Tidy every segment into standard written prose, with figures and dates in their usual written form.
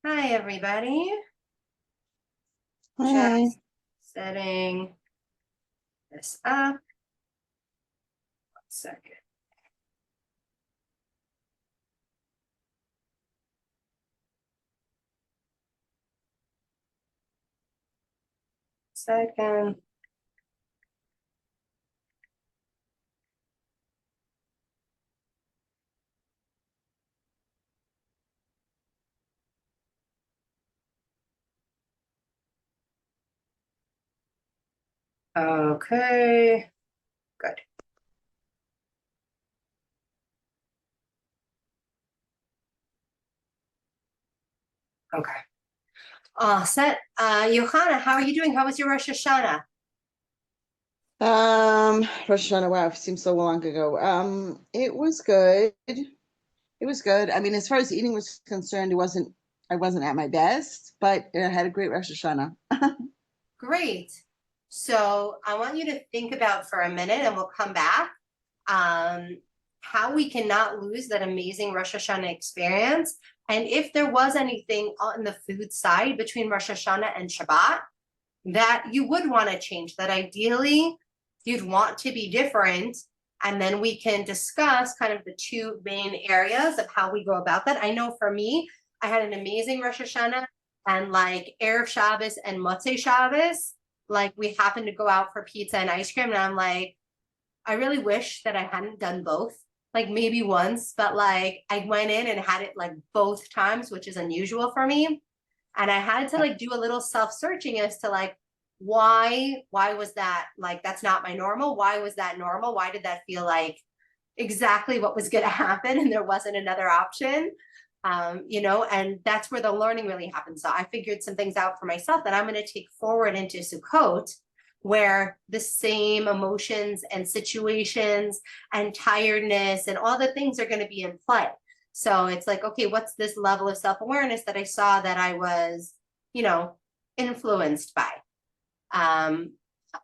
Hi, everybody. Hi. Just setting this up. 1 second. Second. Okay, good. Okay. All set. Johanna, how are you doing? How was your Rosh Hashanah? Rosh Hashanah, wow, it seems so long ago. It was good. It was good. I mean, as far as eating was concerned, I wasn't at my best, but I had a great Rosh Hashanah. Great. So I want you to think about for a minute and we'll come back. Um, how we cannot lose that amazing Rosh Hashanah experience. And if there was anything on the food side between Rosh Hashanah and Shabbat, that you would want to change, that ideally you'd want to be different. And then we can discuss kind of the two main areas of how we go about that. I know for me, I had an amazing Rosh Hashanah and like Erev Shabbos and Motzei Shabbos, like we happened to go out for pizza and ice cream. And I'm like, I really wish that I hadn't done both, like maybe once, but like I went in and had it like both times, which is unusual for me. And I had to like do a little self-searching as to like why was that, like that's not my normal? Why was that normal? Why did that feel like exactly what was going to happen and there wasn't another option? And that's where the learning really happens. So I figured some things out for myself that I'm going to take forward into Sukkot, where the same emotions and situations and tiredness and all the things are going to be in play. So it's like, okay, what's this level of self-awareness that I saw that I was, you know, influenced by? Um,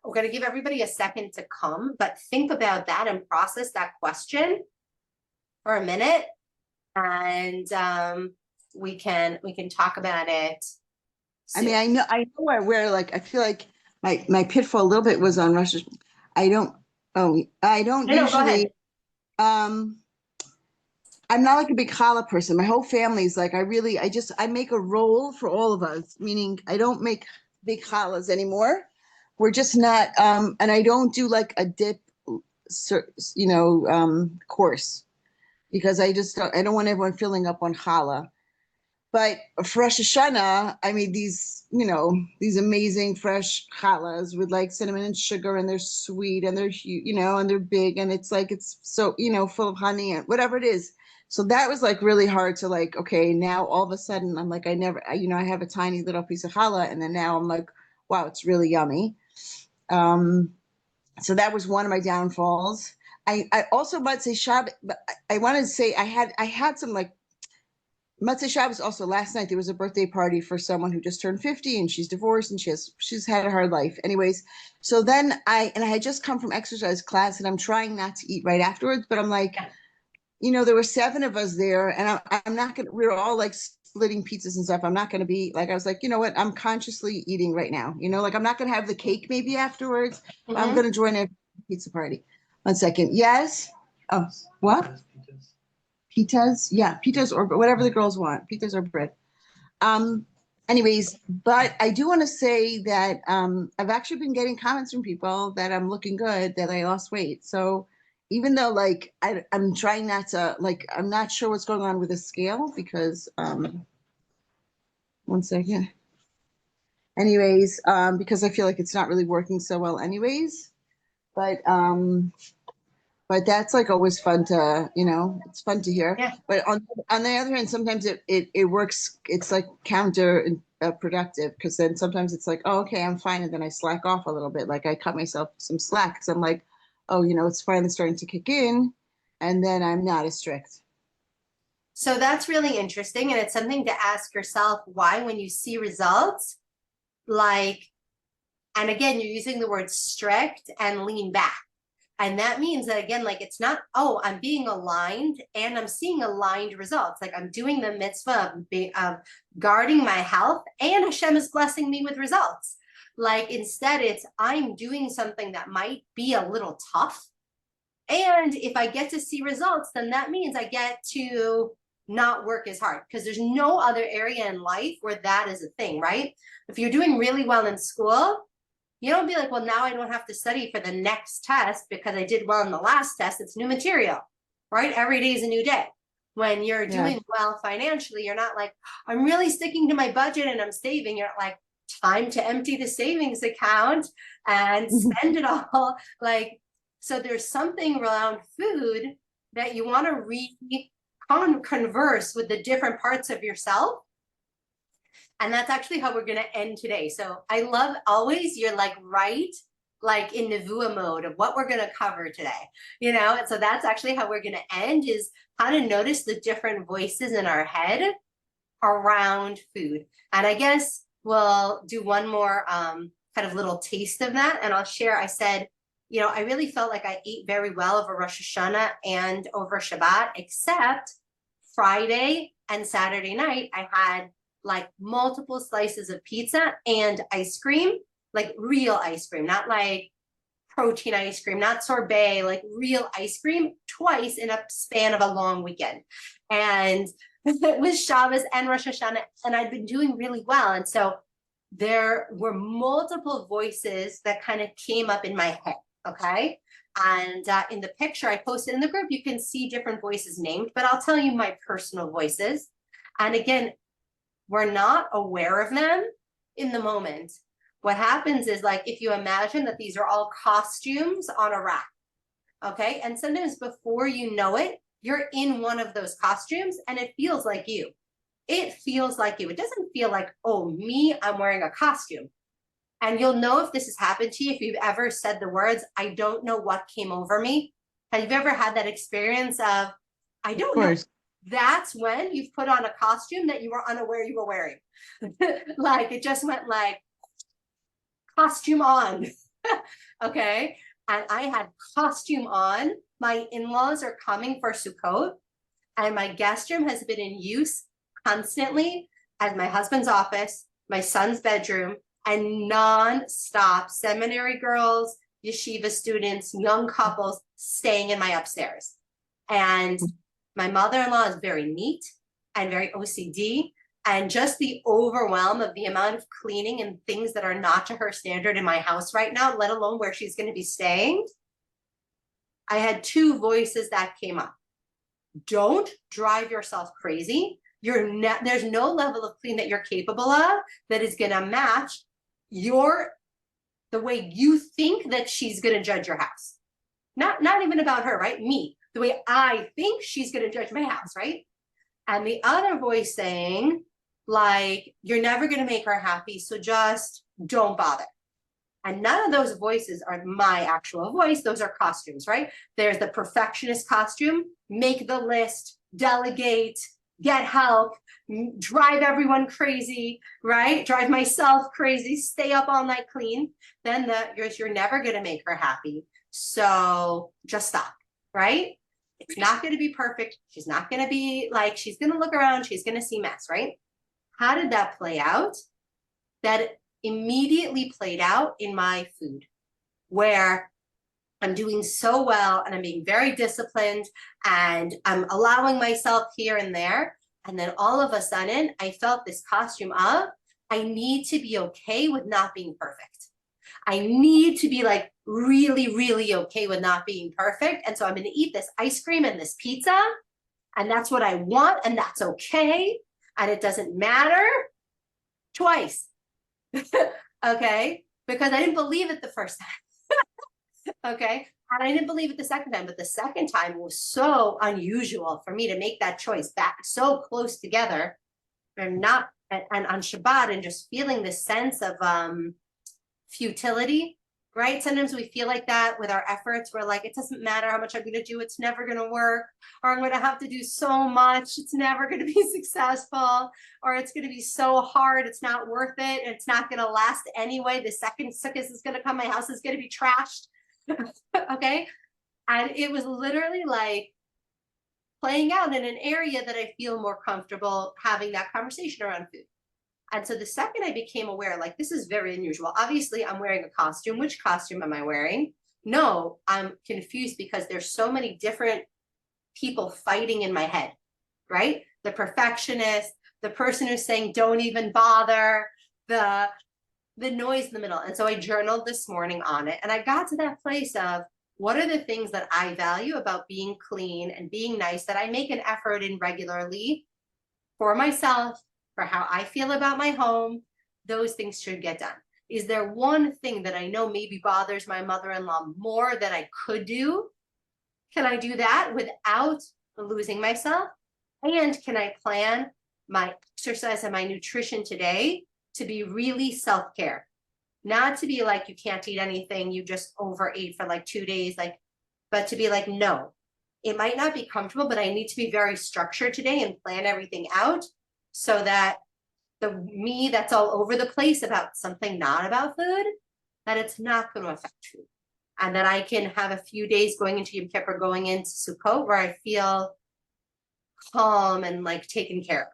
we're going to give everybody a second to come, but think about that and process that question for a minute, and we can talk about it I mean, soon. I know where like I feel like my pitfall a little bit was on Rosh Hashanah. I don't I don't No, no, go usually ahead. um I'm not like a big challah person. My whole family's like I make a roll for all of us, meaning I don't make big challahs anymore. We're just not and I don't do like a dip course because I don't want everyone filling up on challah. But for Rosh Hashanah, I made these amazing fresh challahs with like cinnamon and sugar, and they're sweet and they're and they're big, and it's like it's so full of honey and whatever it is. So that was like really hard to like. Okay, now all of a sudden I'm like I have a tiny little piece of challah, and then now I'm like, wow, it's really yummy. Um, so that was one of my downfalls. I also might say Shabbat, but I wanted to say I had some like Matzah Shabbos also last night there was a birthday party for someone who just turned 50 and she's divorced and she's had a hard life. Anyways, so then I had just come from exercise class and I'm trying not to eat right afterwards, but I'm like, Yeah. there were seven of us there and I'm not gonna we're all like splitting pizzas and stuff. I'm not gonna be like I was like, you know what, I'm consciously eating right now. Like I'm not gonna have the cake maybe afterwards, but I'm Mm-hmm. gonna join a pizza party. 1 second. Yes. Oh, what? Pitas, yeah, pitas or whatever the girls want, pitas or bread. Um, anyways, but I do want to say that I've actually been getting comments from people that I'm looking good, that I lost weight. So even though like I'm trying not to like, I'm not sure what's going on with the scale because 1 second. Anyways, because I feel like it's not really working so well anyways. But but that's like always fun to it's fun to hear, Yeah. but on the other hand sometimes it works, it's like counter productive because then sometimes it's like, oh, okay, I'm fine, and then I slack off a little bit, like I cut myself some slack because I'm like, oh, it's finally starting to kick in, and then I'm not as strict. So that's really interesting. And it's something to ask yourself why, when you see results, like, and again, you're using the word strict and lean back. And that means that again, like it's not, oh, I'm being aligned and I'm seeing aligned results. Like I'm doing the mitzvah of guarding my health and Hashem is blessing me with results. Like instead it's, I'm doing something that might be a little tough. And if I get to see results, then that means I get to not work as hard because there's no other area in life where that is a thing, right? If you're doing really well in school, you don't be like, well, now I don't have to study for the next test because I did well in the last test. It's new material, right? Every day is a new day. When you're Yeah. doing well financially, you're not like, I'm really sticking to my budget and I'm saving. You're like, time to empty the savings account and spend it all. Like, so there's something around food that you want to converse with the different parts of yourself. And that's actually how we're going to end today. So I love always you're like right, like in Nevuah mode of what we're going to cover today, you know? And so that's actually how we're going to end is how to notice the different voices in our head around food. And I guess we'll do one more kind of little taste of that. And I'll share, I said, you know, I really felt like I ate very well over Rosh Hashanah and over Shabbat, except Friday and Saturday night, I had like multiple slices of pizza and ice cream, like real ice cream, not like protein ice cream, not sorbet, like real ice cream twice in a span of a long weekend. And it was Shabbos and Rosh Hashanah, and I'd been doing really well. And so there were multiple voices that kind of came up in my head. Okay. And in the picture I posted in the group, you can see different voices named, but I'll tell you my personal voices. And again, we're not aware of them in the moment. What happens is like, if you imagine that these are all costumes on a rack, okay? And sometimes before you know it, you're in one of those costumes and it feels like you. It feels like you. It doesn't feel like, oh, me, I'm wearing a costume. And you'll know if this has happened to you, if you've ever said the words, I don't know what came over me. Have you ever had that experience of, I don't know? That's when you've put on a costume that you were unaware you were wearing. Like it just went like costume on. Okay. And I had costume on. My in-laws are coming for Sukkot, and my guest room has been in use constantly as my husband's office, my son's bedroom, and non-stop seminary girls, yeshiva students, young couples staying in my upstairs. And my mother-in-law is very neat and very OCD, and just the overwhelm of the amount of cleaning and things that are not to her standard in my house right now, let alone where she's going to be staying. I had two voices that came up. Don't drive yourself crazy. There's no level of clean that you're capable of that is going to match the way you think that she's going to judge your house. Not even about her, right? Me, the way I think she's going to judge my house, right? And the other voice saying, like, you're never going to make her happy, so just don't bother. And none of those voices are my actual voice. Those are costumes, right? There's the perfectionist costume, make the list, delegate, get help, drive everyone crazy, right? Drive myself crazy, stay up all night clean. Then you're never going to make her happy. So just stop, right? It's not going to be perfect. She's not going to be like, she's going to look around, she's going to see mess, right? How did that play out? That immediately played out in my food, where I'm doing so well and I'm being very disciplined and I'm allowing myself here and there. And then all of a sudden, I felt this costume of, I need to be okay with not being perfect. I need to be like really, really okay with not being perfect. And so I'm going to eat this ice cream and this pizza, and that's what I want, and that's okay. And it doesn't matter. Twice. Okay. Because I didn't believe it the first time. Okay. And I didn't believe it the second time, but the second time was so unusual for me to make that choice back so close together and not, and on Shabbat, and just feeling this sense of futility, right? Sometimes we feel like that with our efforts. We're like, it doesn't matter how much I'm going to do. It's never going to work, or I'm going to have to do so much. It's never going to be successful, or it's going to be so hard. It's not worth it. It's not going to last anyway. The second Sukkot is going to come, my house is going to be trashed. Okay. And it was literally like playing out in an area that I feel more comfortable having that conversation around food. And so the second I became aware, like, this is very unusual. Obviously, I'm wearing a costume. Which costume am I wearing? No, I'm confused because there's so many different people fighting in my head, right? The perfectionist, the person who's saying, don't even bother, the noise in the middle. And so I journaled this morning on it. And I got to that place of what are the things that I value about being clean and being nice that I make an effort in regularly for myself, for how I feel about my home. Those things should get done. Is there one thing that I know maybe bothers my mother-in-law more that I could do? Can I do that without losing myself? And can I plan my exercise and my nutrition today to be really self-care? Not to be like, you can't eat anything, you just overate for like 2 days, like, but to be like, no, it might not be comfortable, but I need to be very structured today and plan everything out so that the me that's all over the place about something not about food, that it's not going to affect food. And that I can have a few days going into Yom Kippur, going into Sukkot, where I feel calm and like taken care of.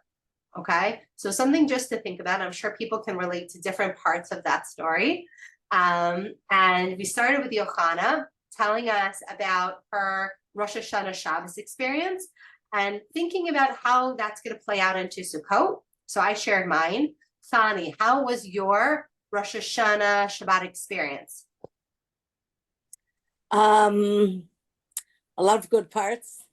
Okay. So something just to think about. I'm sure people can relate to different parts of that story. And we started with Yohana telling us about her Rosh Hashanah Shabbos experience and thinking about how that's going to play out into Sukkot. So I shared mine. Sani, how was your Rosh Hashanah Shabbat experience? A lot of good parts.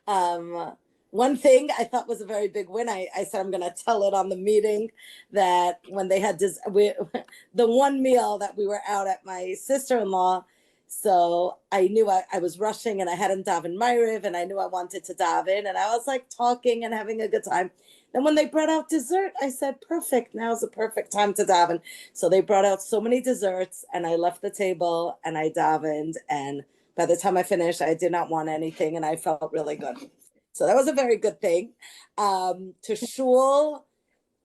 um, One thing I thought was a very big win. I said I'm going to tell it on the meeting that when they had the one meal that we were out at my sister-in-law, so I knew I was rushing and I hadn't davened Ma'ariv and I knew I wanted to daven and I was like talking and having a good time. Then when they brought out dessert, I said, perfect, now's the perfect time to daven. So they brought out so many desserts and I left the table and I davened, and by the time I finished, I did not want anything and I felt really good. So that was a very good thing. To shul,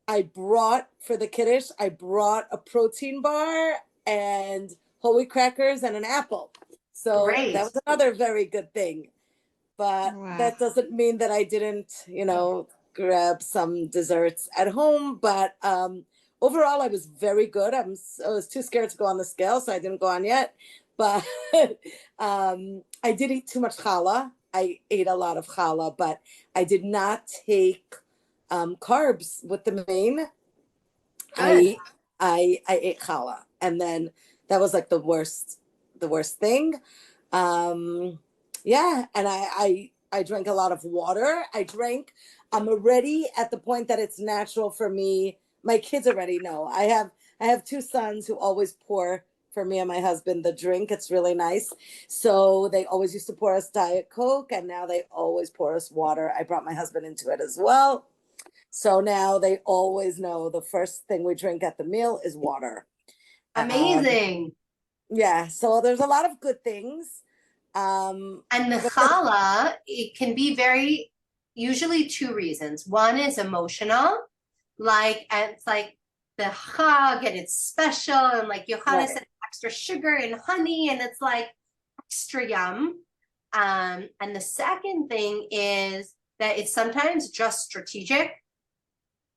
I brought for the kiddush, I brought a protein bar and whole wheat crackers and an apple. So that Great. was another very good thing. But Wow. that doesn't mean that I didn't, grab some desserts at home. But overall, I was very good. I was too scared to go on the scale, so I didn't go on yet. But I did eat too much challah. I ate a lot of challah, but I did not take carbs with the main. Good. I ate challah, and then that was like the worst thing. Um, yeah, and I drank a lot of water. I'm already at the point that it's natural for me. My kids already know. I have two sons who always pour for me and my husband the drink. It's really nice. So they always used to pour us Diet Coke, and now they always pour us water. I brought my husband into it as well. So now they always know the first thing we drink at the meal is water. Um, Amazing. yeah, so there's a lot of good things. And the Like I said, challah, it can be very, usually two reasons. One is emotional, like, and it's like the chag and it's special, and like Johanna right, said, extra sugar and honey, and it's like extra yum. And the second thing is that it's sometimes just strategic.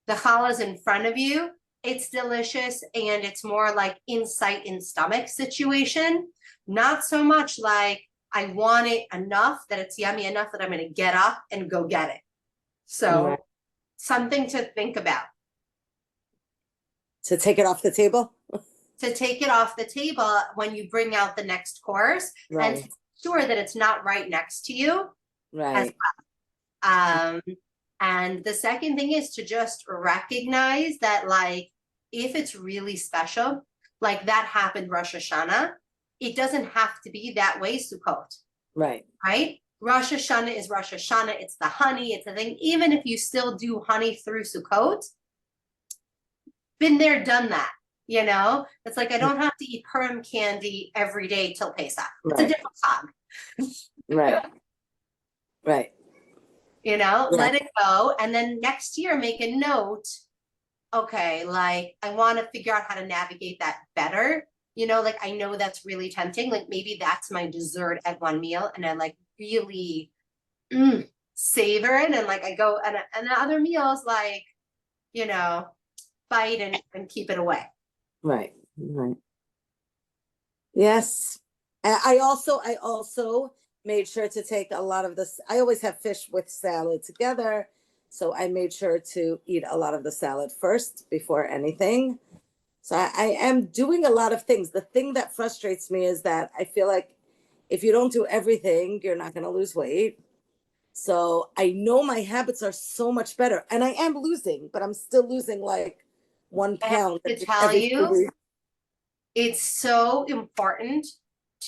The challah is in front of you, it's delicious, and it's more like insight in stomach situation, not so much like I want it enough that it's yummy enough that I'm going to get up and go get it. right. So something to think about, To take it off the table. to take it off the table when you bring out the next course, and to Right, make sure that it's not right next to you as right, um and the second thing is to just recognize that, like, if it's really special, like that happened Rosh Hashanah, it doesn't have to be that way Sukkot, right. right? Rosh Hashanah is Rosh Hashanah. It's the honey. It's the thing. Even if you still do honey through Sukkot, been there, done that. You know, it's like I don't have to eat Purim candy every day till Pesach. It's a Right, different time. right, right. You know, Yeah, let it go, and then next year make a note. Okay, like I want to figure out how to navigate that better. you know, like I know that's really tempting. Like maybe that's my dessert at one meal, and I like really savor it, and like I go and the other meals like, you know, bite and keep it away. Right. Right. Yes. And I also made sure to take a lot of this. I always have fish with salad together. So I made sure to eat a lot of the salad first before anything. So I am doing a lot of things. The thing that frustrates me is that I feel like if you don't do everything, you're not going to lose weight. So I know my habits are so much better, and I am losing, but I'm still losing like 1 pound To tell every few you, weeks. it's so important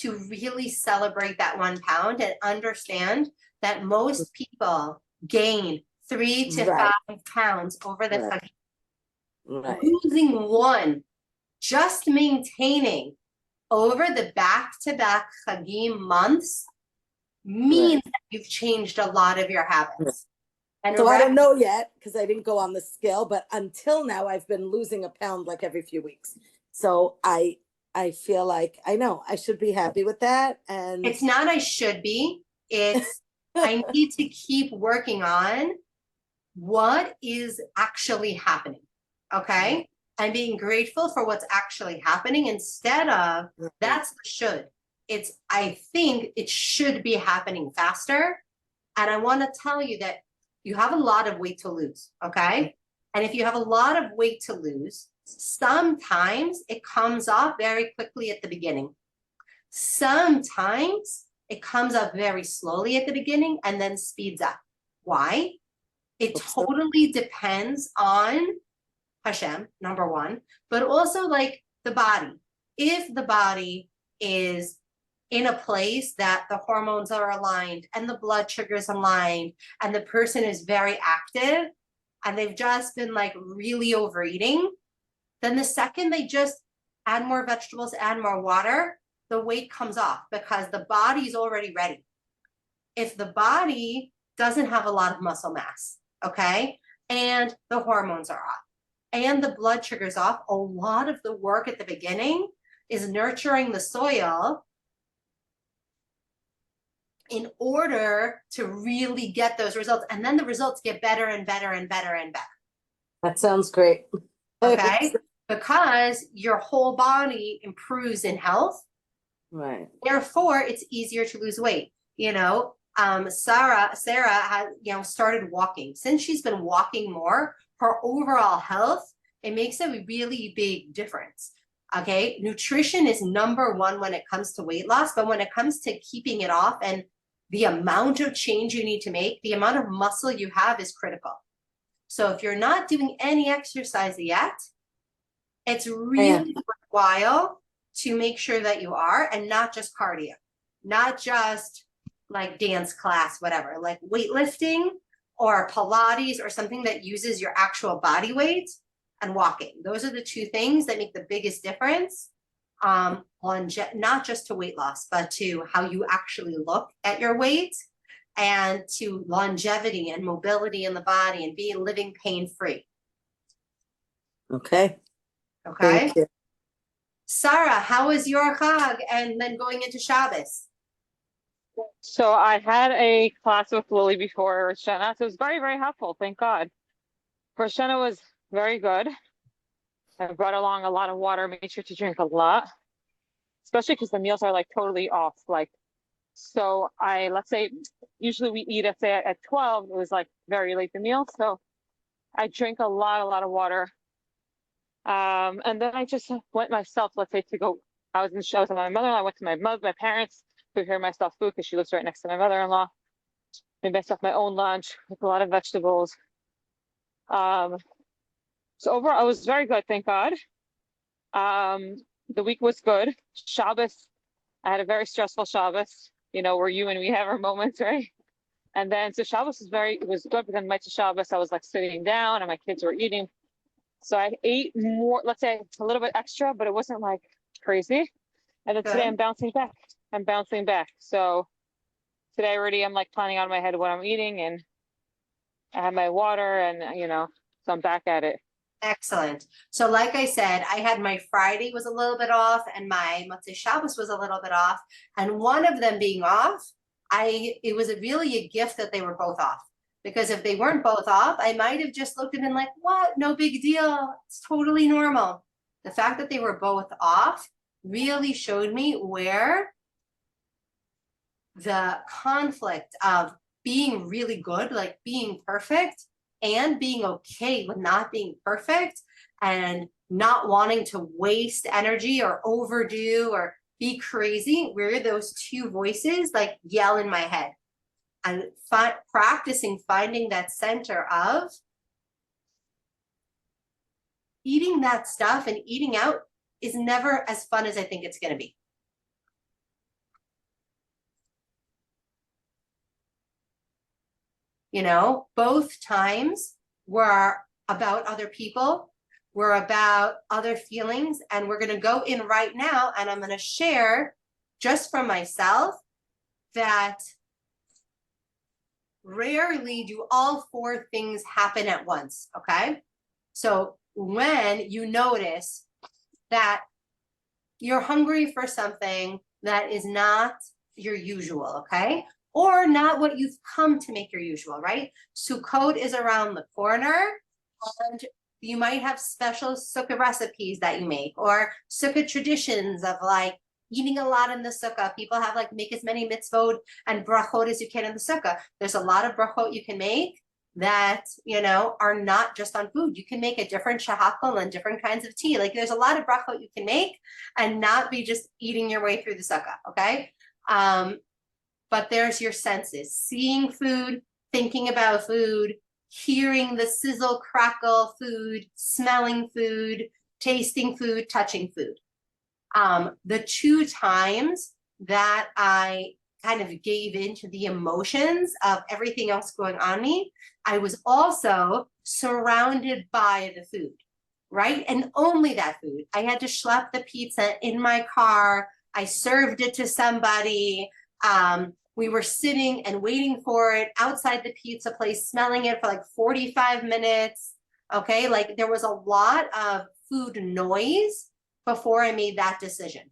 to really celebrate that 1 pound and understand that most people gain 3 to 5 pounds over the Right. chagim. Right. Losing one, just maintaining over the back-to-back chagim months means that you've changed a lot of your habits. And So I don't know yet because I didn't go on the scale, but until now I've been losing a pound like every few weeks. So I feel like I know I should be happy with that. And it's not I should be, it's I need to keep working on what is actually happening. Okay. And being grateful for what's actually happening instead of that's the should. It's, I think it should be happening faster. And I want to tell you that you have a lot of weight to lose. Okay. And if you have a lot of weight to lose, sometimes it comes off very quickly at the beginning. Sometimes it comes up very slowly at the beginning and then speeds up. Why? It totally depends on Hashem, number one, but also like the body. If the body is in a place that the hormones are aligned and the blood sugar's aligned and the person is very active and they've just been like really overeating, then the second they just add more vegetables, add more water, the weight comes off because the body's already ready. If the body doesn't have a lot of muscle mass, okay, and the hormones are off, and the blood sugar's off, a lot of the work at the beginning is nurturing the soil in order to really get those results. And then the results get better and better and better and better. that sounds great. Okay. Because your whole body improves in health. Right. Therefore, it's easier to lose weight. You know, Sarah has, you know, started walking. Since she's been walking more, her overall health, it makes a really big difference. Okay. Nutrition is number one when it comes to weight loss, but when it comes to keeping it off and the amount of change you need to make, the amount of muscle you have is critical. So if you're not doing any exercise yet, it's really worthwhile to make sure that you are, and not just cardio, not just like dance class, whatever, like weightlifting or Pilates or something that uses your actual body weight, and walking. Those are the two things that make the biggest difference on not just to weight loss, but to how you actually look at your weight and to longevity and mobility in the body and being living pain-free. Okay. Okay. Thank you. Sarah, how was your Chag and then going into Shabbos? So I had a class with Lily before Rosh Hashanah, so it was very, very helpful. Thank God. Rosh Hashanah was very good. I brought along a lot of water, made sure to drink a lot, especially because the meals are like totally off. Like, so let's say, usually we eat, let's say at 12, it was like very late the meal. So I drank a lot of water. And then I just went myself, let's say to go, I was with my mother-in-law, I went to my parents, prepared myself food because she lives right next to my mother-in-law. Made myself my own lunch with a lot of vegetables. So overall, it was very good, thank God. The week was good. Shabbos, I had a very stressful Shabbos, you know, where you and we have our moments, right? And then, so Shabbos was good, but then Mitzvah Shabbos, I was like sitting down and my kids were eating. So I ate more, let's say a little bit extra, but it wasn't like crazy. And then today I'm bouncing back. I'm bouncing back. So today already I'm like planning out in my head what I'm eating, and I have my water, and you know, so I'm back at it. Excellent. So like I said, I had my Friday was a little bit off and my Motzei Shabbos was a little bit off. And one of them being off, it was really a gift that they were both off. Because if they weren't both off, I might have just looked at them like, what? No big deal. It's totally normal. The fact that they were both off really showed me where the conflict of being really good, like being perfect, and being okay with not being perfect and not wanting to waste energy or overdo or be crazy, where those two voices like yell in my head. And practicing finding that center of eating that stuff and eating out is never as fun as I think it's going to be. You know, both times were about other people, were about other feelings, and we're going to go in right now and I'm going to share just from myself that rarely do all four things happen at once, okay? So when you notice that you're hungry for something that is not your usual, okay? Or not what you've come to make your usual, right? Sukkot is around the corner, and you might have special sukkah recipes that you make, or sukkah traditions of like eating a lot in the sukkah. People have like make as many mitzvot and brachot as you can in the sukkah. There's a lot of brachot you can make that, you know, are not just on food. You can make a different shahakal and different kinds of tea. Like there's a lot of brachot you can make and not be just eating your way through the sukkah, okay? But there's your senses, seeing food, thinking about food, hearing the sizzle, crackle food, smelling food, tasting food, touching food. The two times that I kind of gave into the emotions of everything else going on me, I was also surrounded by the food, right? And only that food. I had to schlep the pizza in my car. I served it to somebody. We were sitting and waiting for it outside the pizza place, smelling it for like 45 minutes. Okay, like there was a lot of food noise before I made that decision.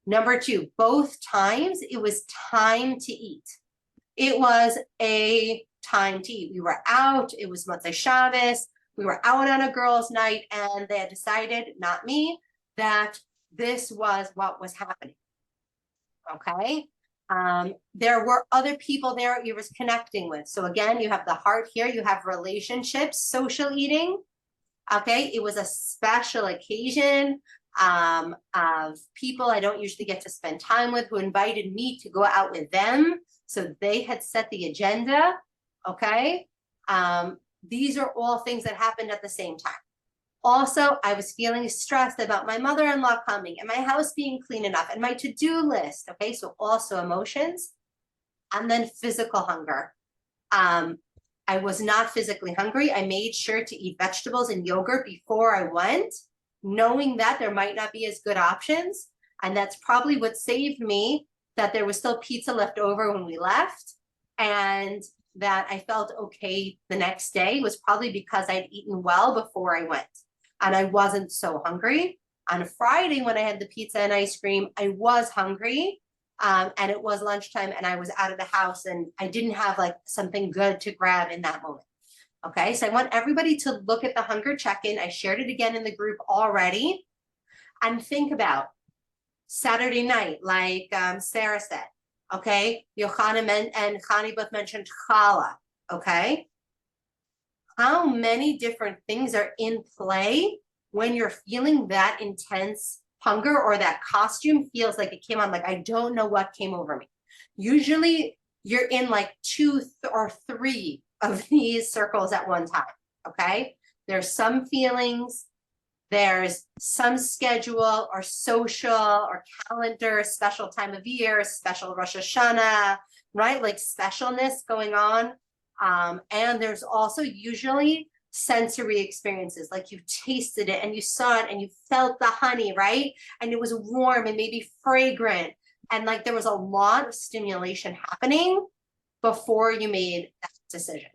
Number two, both times it was time to eat. It was a time to eat. We were out, it was Motzei Shabbos, we were out on a girls' night, and they had decided, not me, that this was what was happening. Okay. There were other people there you was connecting with. So again, you have the heart here, you have relationships, social eating. Okay, it was a special occasion of people I don't usually get to spend time with who invited me to go out with them. So they had set the agenda. Okay, these are all things that happened at the same time. Also, I was feeling stressed about my mother-in-law coming and my house being clean enough and my to-do list. Okay, so also emotions and then physical hunger. I was not physically hungry. I made sure to eat vegetables and yogurt before I went, knowing that there might not be as good options. And that's probably what saved me, that there was still pizza left over when we left. And that I felt okay the next day was probably because I'd eaten well before I went. And I wasn't so hungry. On Friday, when I had the pizza and ice cream, I was hungry. And it was lunchtime and I was out of the house and I didn't have like something good to grab in that moment. Okay, so I want everybody to look at the hunger check-in. I shared it again in the group already. And think about Saturday night, like Sarah said, okay? Yochanan and Chani both mentioned challah, okay? How many different things are in play when you're feeling that intense hunger or that costume feels like it came on, like I don't know what came over me. Usually you're in like 2 or 3 of these circles at one time, okay? There's some feelings, there's some schedule or social or calendar, special time of year, special Rosh Hashanah, right? Like specialness going on. And there's also usually sensory experiences, like you tasted it and you saw it and you felt the honey, right? And it was warm and maybe fragrant. And like there was a lot of stimulation happening before you made that decision.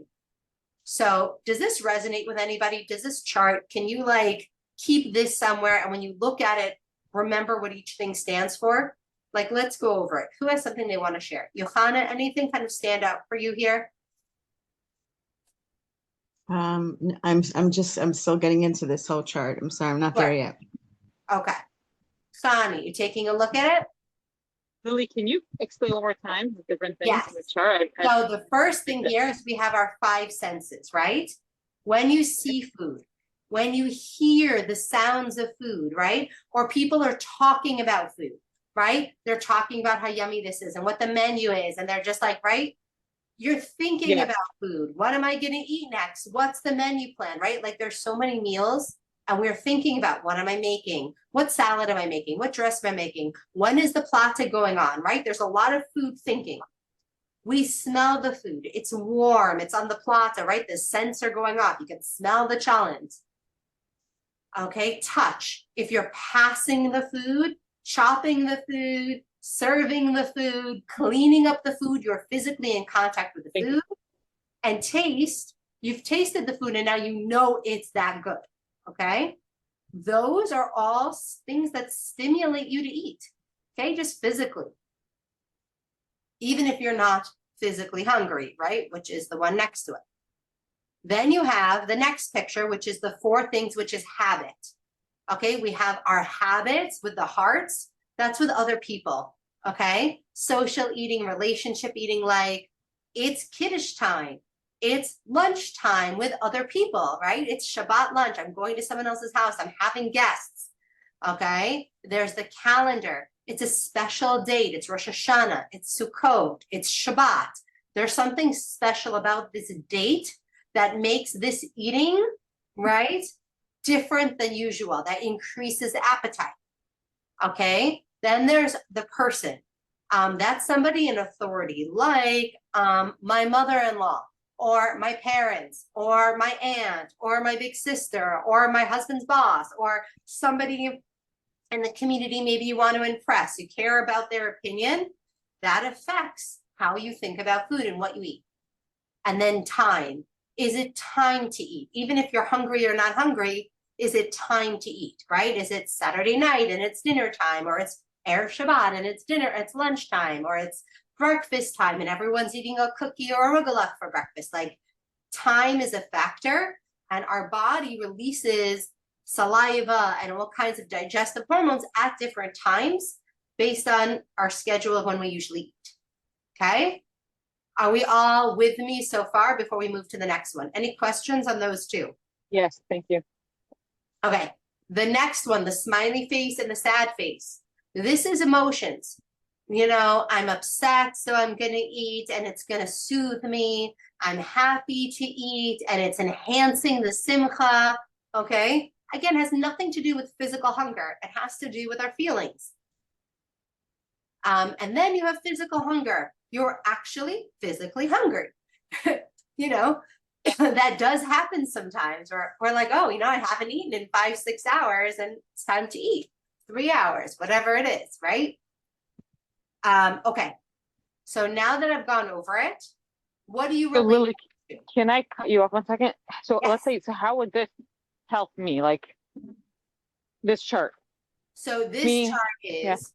So does this resonate with anybody? Does this chart, can you like keep this somewhere? And when you look at it, remember what each thing stands for? Like, let's go over it. Who has something they want to share? Johanna, anything kind of stand out for you here? I'm still getting into this whole chart. I'm sorry, I'm not there Right. yet. Okay. Sani, you taking a look at it? Lily, can you explain one more time the different things Yes. in the chart? So the first thing here is we have our five senses, right? When you see food, when you hear the sounds of food, right? Or people are talking about food, right? They're talking about how yummy this is and what the menu is. And they're just like, right? You're thinking Yes. about food. What am I going to eat next? What's the menu plan, right? Like there's so many meals and we're thinking about what am I making? What salad am I making? What dress am I making? When is the plata going on, right? There's a lot of food thinking. We smell the food. It's warm. It's on the plata, right? The scents are going off. You can smell the chalent. Okay, touch. If you're passing the food, chopping the food, serving the food, cleaning up the food, you're physically in contact with the food. And taste, you've tasted the food and now you know it's that good. Okay, those are all things that stimulate you to eat. Okay, just physically. Even if you're not physically hungry, right? Which is the one next to it. Then you have the next picture, which is the four things, which is habit. Okay, we have our habits with the hearts. That's with other people. Okay, social eating, relationship eating, like it's kiddush time. It's lunchtime with other people, right? It's Shabbat lunch. I'm going to someone else's house. I'm having guests. Okay, there's the calendar. It's a special date. It's Rosh Hashanah. It's Sukkot. It's Shabbat. There's something special about this date that makes this eating, right, different than usual. That increases appetite. Okay, then there's the person. That's somebody in authority, like my mother-in-law, or my parents, or my aunt, or my big sister, or my husband's boss, or somebody in the community maybe you want to impress, you care about their opinion. That affects how you think about food and what you eat. And then time. Is it time to eat? Even if you're hungry or not hungry, is it time to eat, right? Is it Saturday night and it's dinner time, or it's Erev Shabbat and it's dinner, it's lunchtime, or it's breakfast time and everyone's eating a cookie or a rugelach for breakfast? Like time is a factor, and our body releases saliva and all kinds of digestive hormones at different times based on our schedule of when we usually eat. Okay, are we all with me so far before we move to the next one? Any questions on those two? Yes, thank you. Okay, the next one, the smiley face and the sad face. This is emotions. You know, I'm upset, so I'm gonna eat and it's gonna soothe me. I'm happy to eat and it's enhancing the simcha. Okay, again, has nothing to do with physical hunger. It has to do with our feelings. And then you have physical hunger. You're actually physically hungry. You know, that does happen sometimes. Or we're like, oh, you know, I haven't eaten in 5-6 hours and it's time to eat. 3 hours, whatever it is, right? Okay. So now that I've gone over it, what do you So relate Lily, to? can I cut you off 1 second? So Yes. let's say, so how would this help me? Like this chart? So this Me, chart yeah. is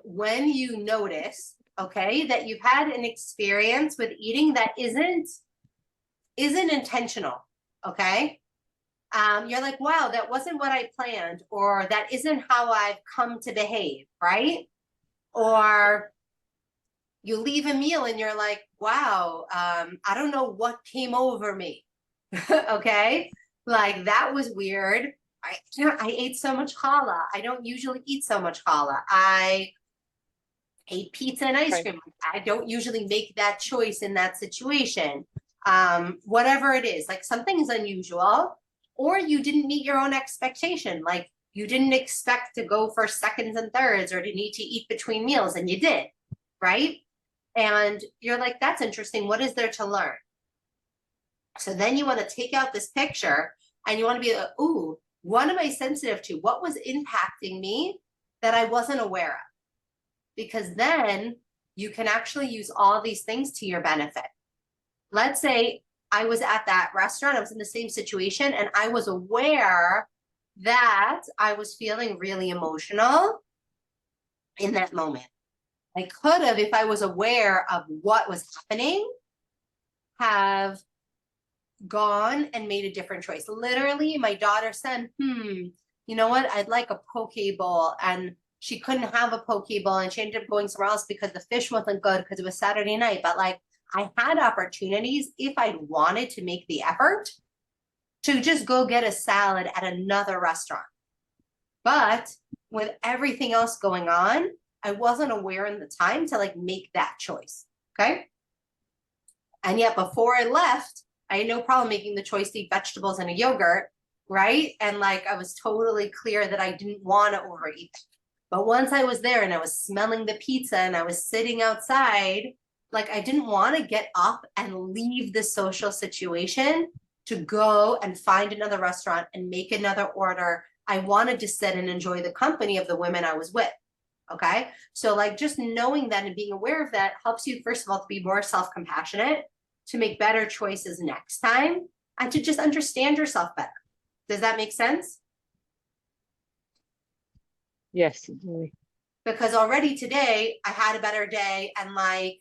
when you notice, okay, that you've had an experience with eating that isn't intentional, okay? You're like, wow, that wasn't what I planned, or that isn't how I've come to behave, right? Or you leave a meal and you're like, wow, I don't know what came over me. Okay, like that was weird. I ate so much challah. I don't usually eat so much challah. I ate pizza and ice Right. cream. I don't usually make that choice in that situation. Whatever it is, like something is unusual, or you didn't meet your own expectation. Like you didn't expect to go for seconds and thirds or to need to eat between meals, and you did, right? And you're like, that's interesting. What is there to learn? So then you want to take out this picture and you want to be like, ooh, what am I sensitive to? What was impacting me that I wasn't aware of? Because then you can actually use all these things to your benefit. Let's say I was at that restaurant, I was in the same situation, and I was aware that I was feeling really emotional in that moment. I could have, if I was aware of what was happening, have gone and made a different choice. Literally, my daughter said, you know what? I'd like a poke bowl. And she couldn't have a poke bowl and she ended up going somewhere else because the fish wasn't good because it was Saturday night. But like I had opportunities if I'd wanted to make the effort to just go get a salad at another restaurant. But with everything else going on, I wasn't aware in the time to like make that choice. Okay. And yet before I left, I had no problem making the choice to eat vegetables and a yogurt, right? And like I was totally clear that I didn't want to overeat. But once I was there and I was smelling the pizza and I was sitting outside, like I didn't want to get up and leave the social situation to go and find another restaurant and make another order. I wanted to sit and enjoy the company of the women I was with. Okay. So like just knowing that and being aware of that helps you, first of all, to be more self-compassionate, to make better choices next time, and to just understand yourself better. Does that make sense? Yes. Because already today I had a better day, and like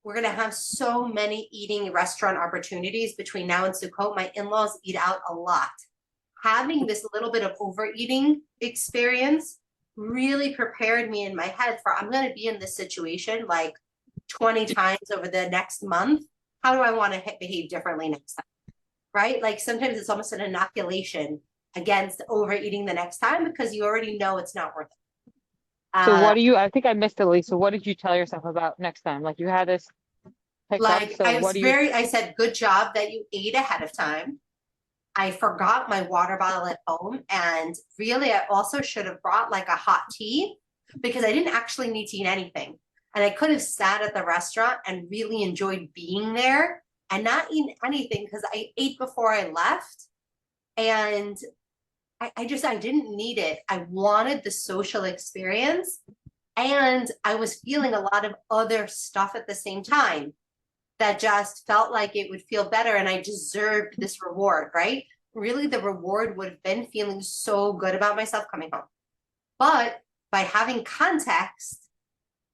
we're gonna have so many eating restaurant opportunities between now and Sukkot. My in-laws eat out a lot. Having this little bit of overeating experience really prepared me in my head for I'm gonna be in this situation like 20 times over the next month. How do I want to behave differently next time? Right? Like sometimes it's almost an inoculation against overeating the next time because you already know it's not worth it. So what do you, I think I missed it, Lisa. What did you tell yourself about next time? Like you had this hiccup. Like So what do you? I said, good job that you ate ahead of time. I forgot my water bottle at home. And really, I also should have brought like a hot tea because I didn't actually need to eat anything. And I could have sat at the restaurant and really enjoyed being there and not eating anything because I ate before I left. And I didn't need it. I wanted the social experience. And I was feeling a lot of other stuff at the same time that just felt like it would feel better and I deserved this reward, right? Really, the reward would have been feeling so good about myself coming home. But by having context,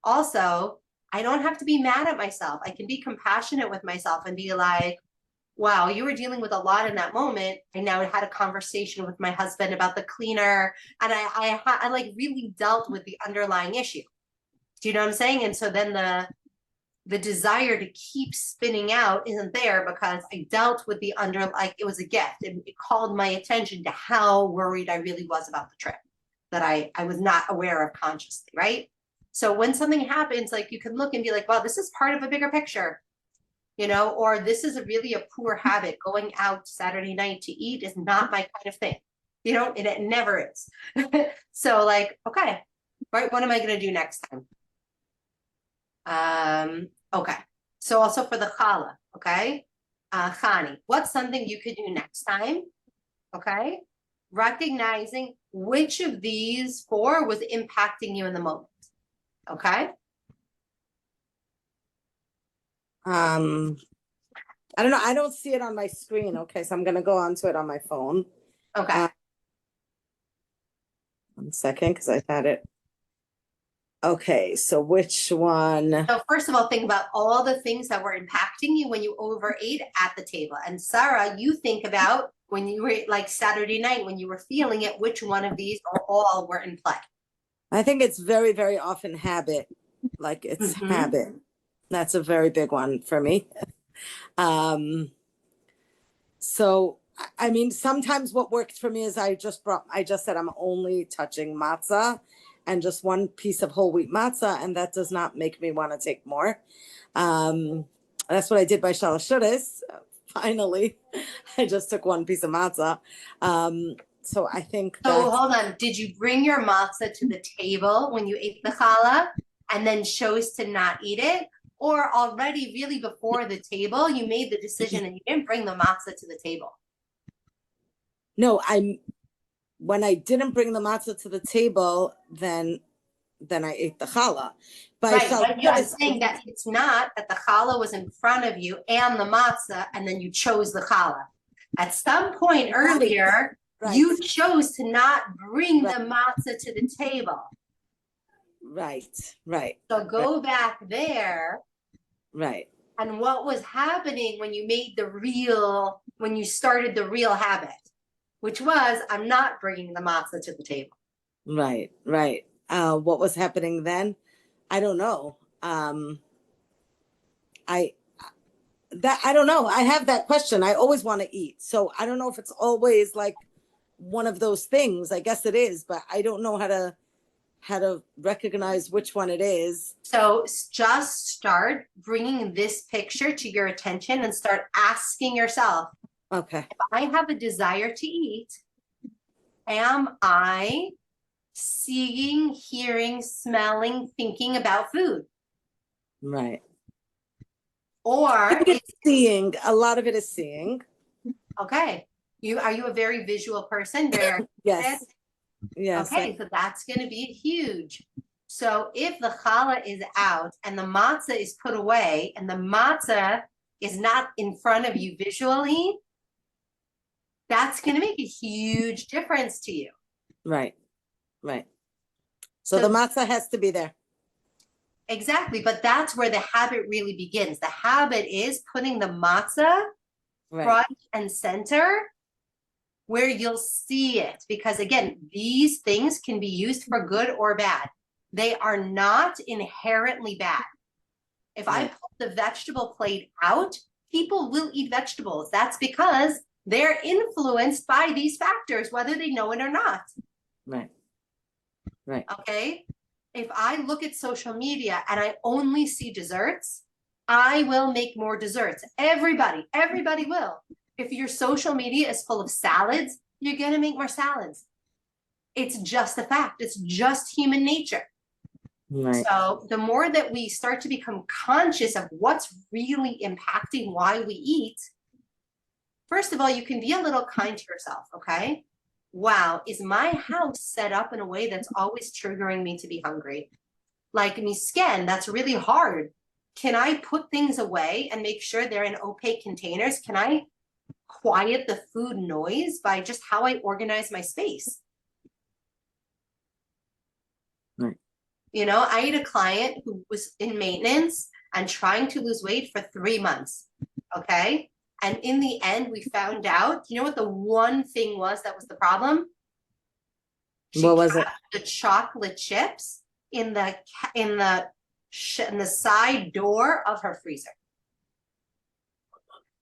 also, I don't have to be mad at myself. I can be compassionate with myself and be like, wow, you were dealing with a lot in that moment. I now had a conversation with my husband about the cleaner, and I like really dealt with the underlying issue. Do you know what I'm saying? And so then the desire to keep spinning out isn't there because I dealt with the like it was a gift. It called my attention to how worried I really was about the trip that I was not aware of consciously, right? So when something happens, like you can look and be like, wow, this is part of a bigger picture, you know, or this is really a poor habit. Going out Saturday night to eat is not my kind of thing. You know, it never is. So like, okay, right, what am I going to do next time? Okay. So also for the challah, okay? Chani, what's something you could do next time? Okay. Recognizing which of these four was impacting you in the moment. Okay. I don't know. I don't see it on my screen. Okay, so I'm gonna go onto it on my phone. Okay. 1 second, because I had it. Okay, so which one? So first of all, think about all the things that were impacting you when you overate at the table. And Sarah, you think about when you were like Saturday night, when you were feeling it, which one of these or all were in play? I think it's very, very often habit. Like it's habit. That's a very big one for me. So I mean, sometimes what works for me is I just said I'm only touching matzah and just one piece of whole wheat matzah, and that does not make me want to take more. That's what I did by Shalosh Shudas. Finally, I just took one piece of matzah. So I think that. So hold on. Did you bring your matzah to the table when you ate the challah and then chose to not eat it? Or already really before the table, you made the decision and you didn't bring the matzah to the table? No, when I didn't bring the matzah to the table, then I ate the challah. But I Right, felt but good I'm as I saying that it's not that the challah was in front of you and the matzah, and then you chose the challah. At some point Right. earlier, Right. you chose to not bring Right. the matzah to the table. Right. So go back there. Right. And what was happening when you when you started the real habit, which was, I'm not bringing the matzah to the table. Right. What was happening then? I don't know. I don't know. I have that question. I always want to eat. So I don't know if it's always like one of those things. I guess it is, but I don't know how to recognize which one it is. So just start bringing this picture to your attention and start asking yourself, Okay. if I have a desire to eat, am I seeing, hearing, smelling, thinking about food? Right. Or It's seeing. A lot of it is seeing. okay, are you a very visual person? Very Yes. Yes. okay, so that's going to be huge. So if the challah is out and the matzah is put away and the matzah is not in front of you visually, that's going to make a huge difference to you. Right. So the matzah has to be there. Exactly, but that's where the habit really begins. The habit is putting the matzah front and center where you'll see it. Because again, these things can be used for good or bad. They are not inherently bad. If I pull the vegetable plate out, people will eat vegetables. That's because they're influenced by these factors, whether they know it or not. Right. Okay? If I look at social media and I only see desserts, I will make more desserts. Everybody will. If your social media is full of salads, you're going to make more salads. It's just a fact. It's just human nature. Right. So the more that we start to become conscious of what's really impacting why we eat, first of all, you can be a little kind to yourself, okay? Wow, is my house set up in a way that's always triggering me to be hungry? Like misken, that's really hard. Can I put things away and make sure they're in opaque containers? Can I quiet the food noise by just how I organize my space? Right. You know, I had a client who was in maintenance and trying to lose weight for 3 months, okay? And in the end, we found out, you know what the one thing was that was the problem? What was it? The chocolate chips in the side door of her freezer.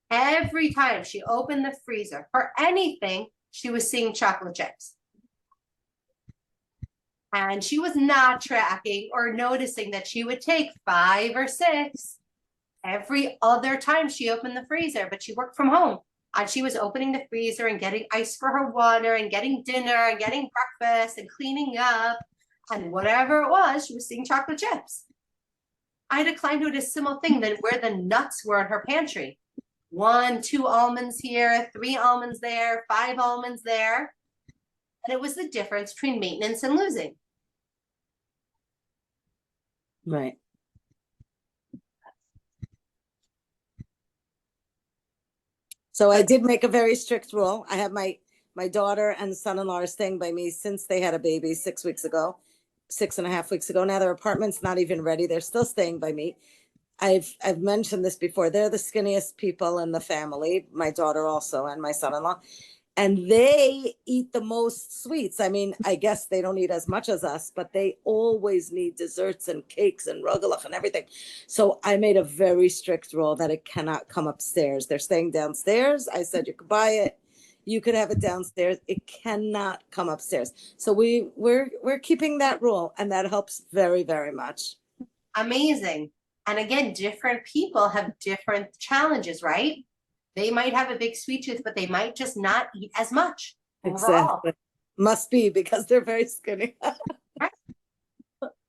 Every time she opened the freezer for anything, she was seeing chocolate chips. And she was not tracking or noticing that she would take 5 or 6 every other time she opened the freezer, but she worked from home. And she was opening the freezer and getting ice for her water and getting dinner and getting breakfast and cleaning up. And whatever it was, she was seeing chocolate chips. I had a client who did a similar thing than where the nuts were in her pantry. 1, 2 almonds here, 3 almonds there, 5 almonds there. And it was the difference between maintenance and losing. Right. So I did make a very strict rule. I have my daughter and son-in-law are staying by me since they had a baby 6 weeks ago, 6.5 weeks ago. Now their apartment's not even ready. They're still staying by me. I've mentioned this before. They're the skinniest people in the family, my daughter also and my son-in-law. And they eat the most sweets. I mean, I guess they don't eat as much as us, but they always need desserts and cakes and rugelach and everything. So I made a very strict rule that it cannot come upstairs. They're staying downstairs. I said, you could buy it. You could have it downstairs. It cannot come upstairs. So we're keeping that rule, and that helps very, very much. Amazing. And again, different people have different challenges, right? They might have a big sweet tooth, but they might just not eat as much. Overall. Exactly. Must be because they're very skinny.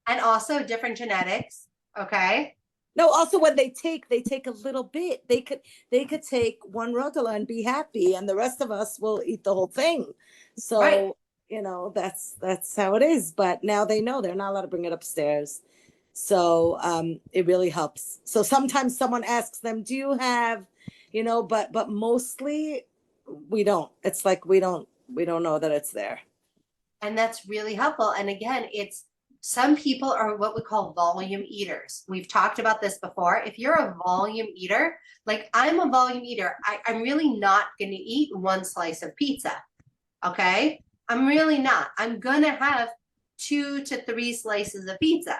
And also different genetics. Okay. No, also when they take a little bit. They could take 1 rotala and be happy, and the rest of us will eat the whole thing. So Right. you know, that's how it is. But now they know they're not allowed to bring it upstairs. So it really helps. So sometimes someone asks them, do you have, you know, but mostly we don't. It's like we don't know that it's there. And that's really helpful. And again, it's some people are what we call volume eaters. We've talked about this before. If you're a volume eater, like I'm a volume eater, I'm really not going to eat one slice of pizza. Okay. I'm really not. I'm going to have 2 to 3 slices of pizza,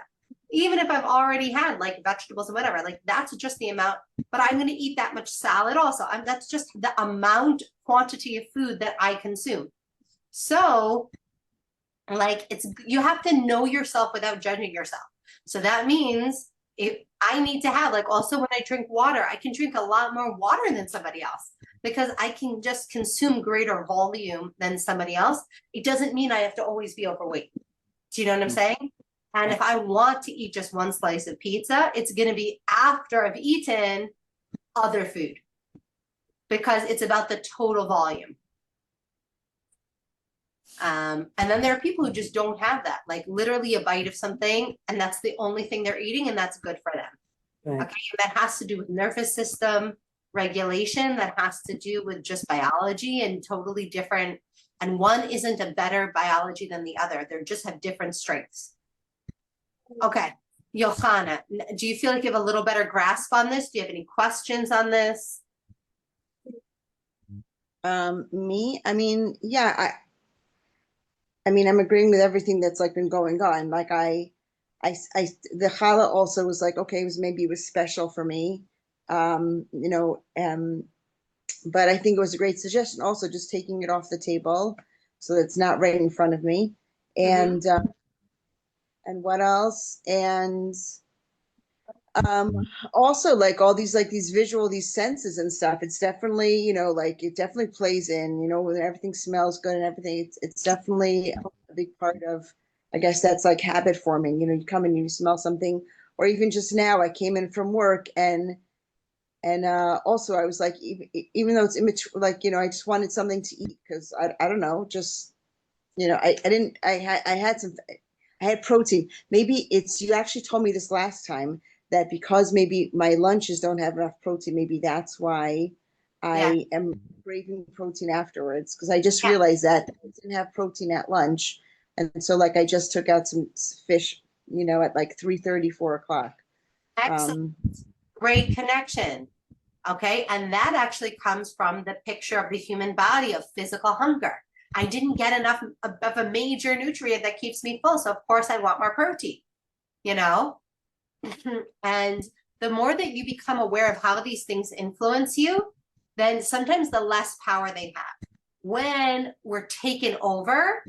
even if I've already had like vegetables and whatever. Like that's just the amount, but I'm going to eat that much salad also. That's just the amount, quantity of food that I consume. So like it's you have to know yourself without judging yourself. So that means if I need to have like also when I drink water, I can drink a lot more water than somebody else because I can just consume greater volume than somebody else. It doesn't mean I have to always be overweight. Do you know what I'm saying? And if I want to eat just one slice of pizza, it's going to be after I've eaten other food because it's about the total volume. And then there are people who just don't have that, like literally a bite of something, and that's the only thing they're eating, and that's good for them. Right. Okay, and that has to do with nervous system regulation, that has to do with just biology and totally different. And one isn't a better biology than the other. They just have different strengths. Okay, Johanna, do you feel like you have a little better grasp on this? Do you have any questions on this? Me, I mean, yeah, I mean, I'm agreeing with everything that's like been going on. Like the challah also was like, okay, it was special for me. You know, but I think it was a great suggestion also just taking it off the table so that it's not right in front of me. And and what else? And also like all these like these visual these senses and stuff, it's definitely, you know, like it definitely plays in, you know, when everything smells good and everything, it's definitely a big part of, I guess that's like habit forming. You know, you come in and you smell something, or even just now I came in from work and also I was like, even though it's immature, like, you know, I just wanted something to eat because I don't know, just, you know, I didn't I had some, I had protein. Maybe it's, you actually told me this last time that because maybe my lunches don't have enough protein, maybe that's why Yeah. I am craving protein afterwards. Because I just Yeah. realized that I didn't have protein at lunch. And so like I just took out some fish, you know, at like 3:30, 4 o'clock. Excellent. Great connection. Okay. And that actually comes from the picture of the human body of physical hunger. I didn't get enough of a major nutrient that keeps me full. So of course I want more protein, you know? And the more that you become aware of how these things influence you, then sometimes the less power they have. When we're taken over,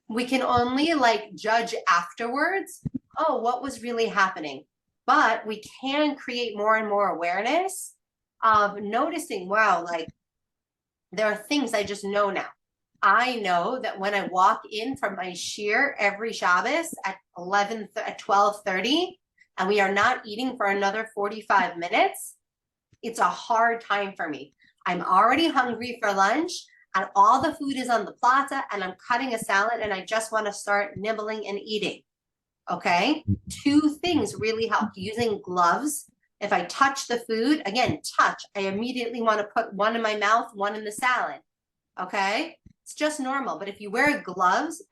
we can only like judge afterwards, oh, what was really happening? But we can create more and more awareness of noticing, wow, like there are things I just know now. I know that when I walk in from my shir every Shabbos at 12:30, and we are not eating for another 45 minutes, it's a hard time for me. I'm already hungry for lunch, and all the food is on the plaza, and I'm cutting a salad, and I just want to start nibbling and eating. Okay, 2 things really help. Using gloves. If I touch the food, again, touch, I immediately want to put one in my mouth, one in the salad. Okay, it's just normal. But if you wear gloves,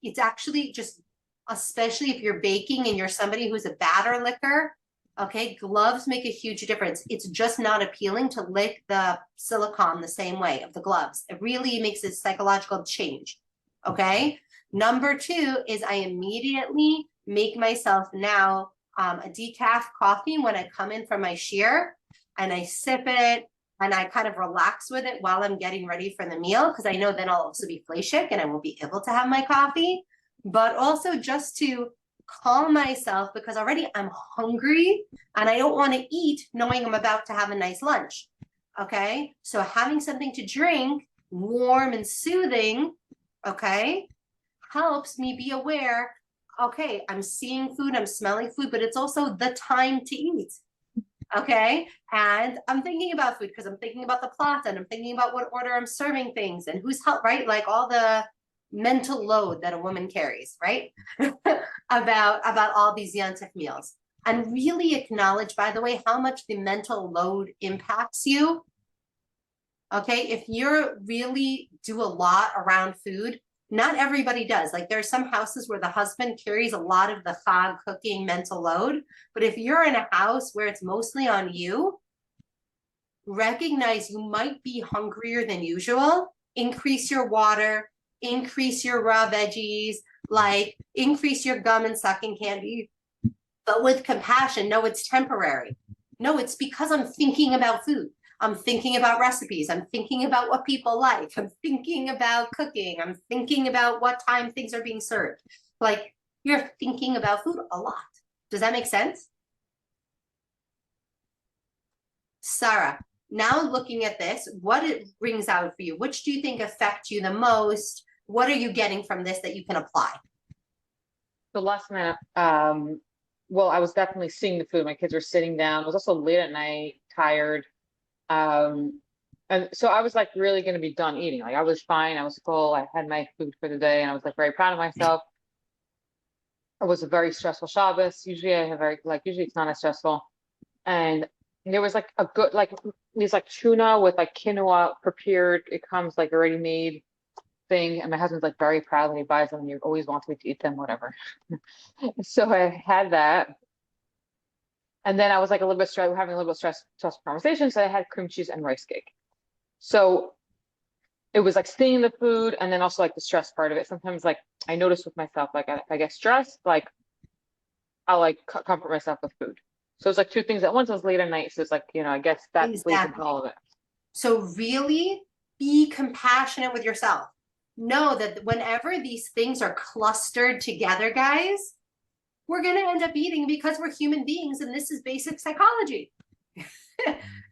it's actually just, especially if you're baking and you're somebody who's a batter licker, okay, gloves make a huge difference. It's just not appealing to lick the silicone the same way of the gloves. It really makes a psychological change. Okay, number 2 is I immediately make myself now a decaf coffee when I come in from my shir, and I sip it and I kind of relax with it while I'm getting ready for the meal, because I know then I'll also be fleishik and I won't be able to have my coffee, but also just to calm myself because already I'm hungry and I don't want to eat knowing I'm about to have a nice lunch. Okay, so having something to drink, warm and soothing, okay, helps me be aware, okay, I'm seeing food, I'm smelling food, but it's also the time to eat. Okay, and I'm thinking about food because I'm thinking about the plot and I'm thinking about what order I'm serving things and who's help, right? Like all the mental load that a woman carries, right? about all these yantif meals. And really acknowledge, by the way, how much the mental load impacts you. Okay, if you're really do a lot around food, not everybody does. Like there's some houses where the husband carries a lot of the chag cooking mental load. But if you're in a house where it's mostly on you, recognize you might be hungrier than usual. Increase your water, increase your raw veggies, like increase your gum and sucking candy, but with compassion. No, it's temporary. No, it's because I'm thinking about food. I'm thinking about recipes. I'm thinking about what people like. I'm thinking about cooking. I'm thinking about what time things are being served. Like you're thinking about food a lot. Does that make sense? Sarah, now looking at this, what it brings out for you? Which do you think affect you the most? What are you getting from this that you can apply? The last minute, well, I was definitely seeing the food. My kids were sitting down. It was also late at night, tired. And so I was like really going to be done eating. Like I was fine. I was full. I had my food for the day and I was like very proud of myself. It was a very stressful Shabbos. Usually I have usually it's not as stressful. And there was like a good, like these like tuna with like quinoa prepared. It comes like already made thing. And my husband's like very proud when he buys them. And he always wants me to eat them, whatever. So I had that. And then I was like a little bit stressed, having a little bit stressful conversation. So I had cream cheese and rice cake. So it was like staying in the food and then also like the stress part of it. Sometimes like I notice with myself, like if I get stressed, like I'll like comfort myself with food. So it's like two things at once. It was late at night. So it's like, I guess that plays into all of it. So really be compassionate with yourself. Know that whenever these things are clustered together, guys, we're going to end up eating because we're human beings and this is basic psychology.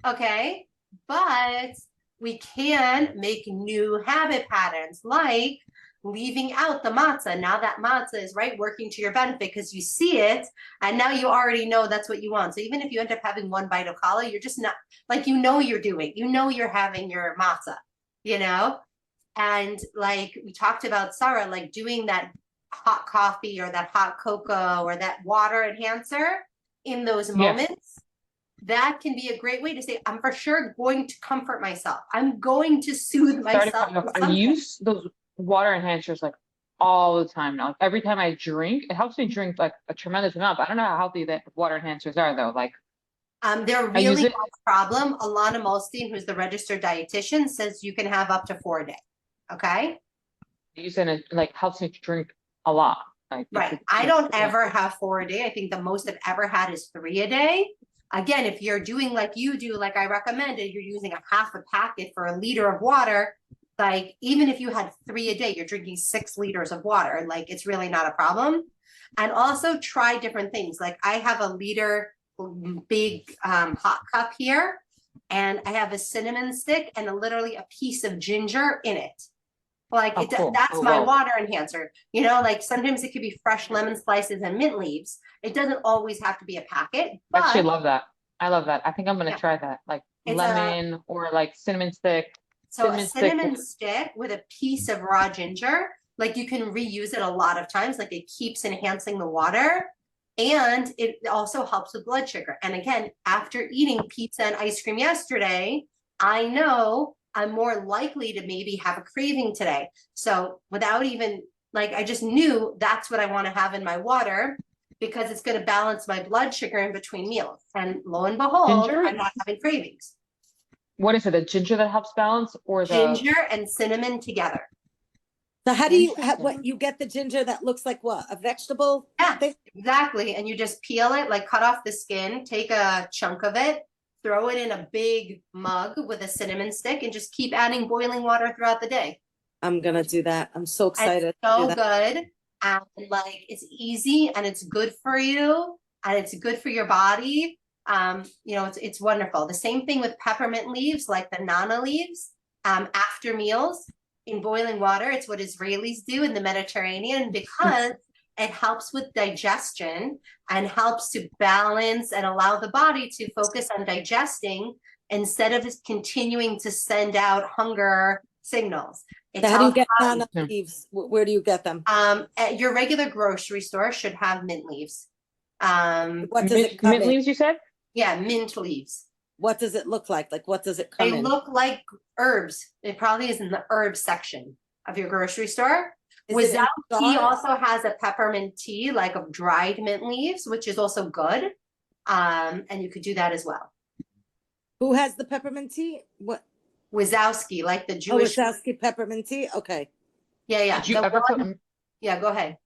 Okay, but we can make new habit patterns like leaving out the matzah. Now that matzah is right working to your benefit because you see it and now you already know that's what you want. So even if you end up having one bite of challah, you're just not like, you're doing, you're having your matzah, and like we talked about, Sarah, like doing that hot coffee or that hot cocoa or that water enhancer in those moments. That can be a great way to say, I'm for sure going to comfort myself. I'm going to soothe myself. I use those water enhancers like all the time now. Like, every time I drink, it helps me drink like a tremendous amount. But I don't know how healthy that water enhancers are though. Like they're really not a problem. Alana Molstein, who's the registered dietitian, says you can have up to 4 a day. Okay. Using it like helps me drink a lot. Like, right. I don't ever have 4 a day. I think the most I've ever had is 3 a day. Again, if you're doing like you do, like I recommended, you're using a half a packet for a liter of water. Like even if you had 3 a day, you're drinking 6 liters of water. Like it's really not a problem. And also try different things. Like I have a liter big hot cup here, and I have a cinnamon stick and literally a piece of ginger in it. Like cool. That's my water enhancer. Like sometimes it could be fresh lemon slices and mint leaves. It doesn't always have to be a packet. But I actually love that. I love that. I think I'm gonna try that. Like lemon or like cinnamon stick. So a cinnamon stick with a piece of raw ginger, like you can reuse it a lot of times. Like it keeps enhancing the water. And it also helps with blood sugar. And again, after eating pizza and ice cream yesterday, I know I'm more likely to maybe have a craving today. So without even I just knew that's what I want to have in my water because it's going to balance my blood sugar in between meals. And lo and behold, ginger? I'm not having cravings. What is it? The ginger that helps balance or the ginger and cinnamon together? So how do you what you get the ginger that looks like what? A vegetable? Yeah, exactly. And you just peel it, like cut off the skin, take a chunk of it, throw it in a big mug with a cinnamon stick and just keep adding boiling water throughout the day. I'm gonna do that. I'm so excited. It's so good. And like it's easy and it's good for you and it's good for your body. It's wonderful. The same thing with peppermint leaves, like the nana leaves, after meals in boiling water. It's what Israelis do in the Mediterranean because it helps with digestion and helps to balance and allow the body to focus on digesting instead of continuing to send out hunger signals. It's How do you all get banana Yeah. leaves? Where do you get them? at your regular grocery store should have mint leaves. What does it Mint, come mint in? leaves, you said? Yeah, mint leaves. What does it look like? Like, what does it come They in? look like herbs. It probably is in the herb section of your grocery store. Is it in Without a tea jar? also has a peppermint tea, like of dried mint leaves, which is also good. And you could do that as well. Who has the peppermint tea? What? Wazowski, like the Oh, Jewish. Wazowski peppermint tea? Okay. Yeah. Did you the ever one- put Yeah, go ahead.